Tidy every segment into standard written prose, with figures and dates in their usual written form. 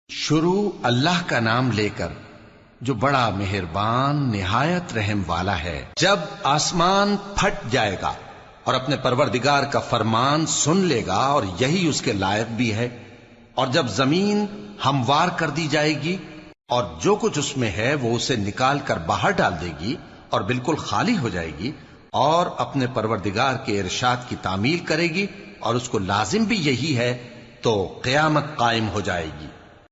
شروع اللہ کا نام لے کر جو بڑا مہربان نہایت رحم والا ہے۔ جب آسمان پھٹ جائے گا اور اپنے پروردگار کا فرمان سن لے گا اور یہی اس کے لائق بھی ہے، اور جب زمین ہموار کر دی جائے گی اور جو کچھ اس میں ہے وہ اسے نکال کر باہر ڈال دے گی اور بالکل خالی ہو جائے گی اور اپنے پروردگار کے ارشاد کی تعمیل کرے گی اور اس کو لازم بھی یہی ہے، تو قیامت قائم ہو جائے گی۔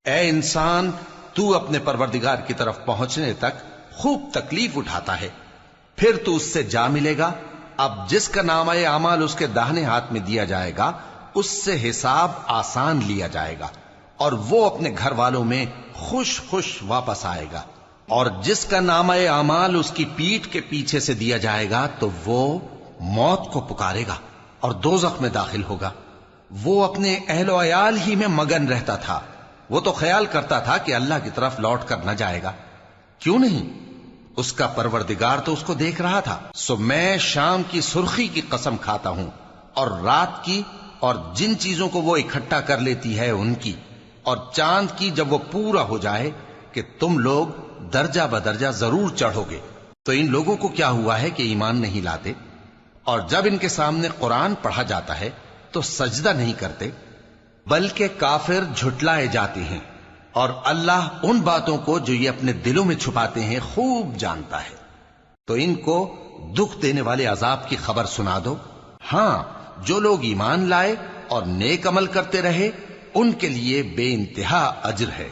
اے انسان، تو اپنے پروردگار کی طرف پہنچنے تک خوب تکلیف اٹھاتا ہے، پھر تو اس سے جا ملے گا۔ اب جس کا نامہ اعمال اس کے داہنے ہاتھ میں دیا جائے گا اس سے حساب آسان لیا جائے گا اور وہ اپنے گھر والوں میں خوش خوش واپس آئے گا، اور جس کا نامہ اعمال اس کی پیٹھ کے پیچھے سے دیا جائے گا تو وہ موت کو پکارے گا اور دوزخ میں داخل ہوگا۔ وہ اپنے اہل و عیال ہی میں مگن رہتا تھا، وہ تو خیال کرتا تھا کہ اللہ کی طرف لوٹ کر نہ جائے گا، کیوں نہیں؟ اس کا پروردگار تو اس کو دیکھ رہا تھا۔ سو میں شام کی سرخی کی قسم کھاتا ہوں اور رات کی اور جن چیزوں کو وہ اکٹھا کر لیتی ہے ان کی، اور چاند کی جب وہ پورا ہو جائے، کہ تم لوگ درجہ بدرجہ ضرور چڑھو گے۔ تو ان لوگوں کو کیا ہوا ہے کہ ایمان نہیں لاتے، اور جب ان کے سامنے قرآن پڑھا جاتا ہے تو سجدہ نہیں کرتے، بلکہ کافر جھٹلائے جاتے ہیں، اور اللہ ان باتوں کو جو یہ اپنے دلوں میں چھپاتے ہیں خوب جانتا ہے۔ تو ان کو دکھ دینے والے عذاب کی خبر سنا دو۔ ہاں، جو لوگ ایمان لائے اور نیک عمل کرتے رہے ان کے لیے بے انتہا اجر ہے۔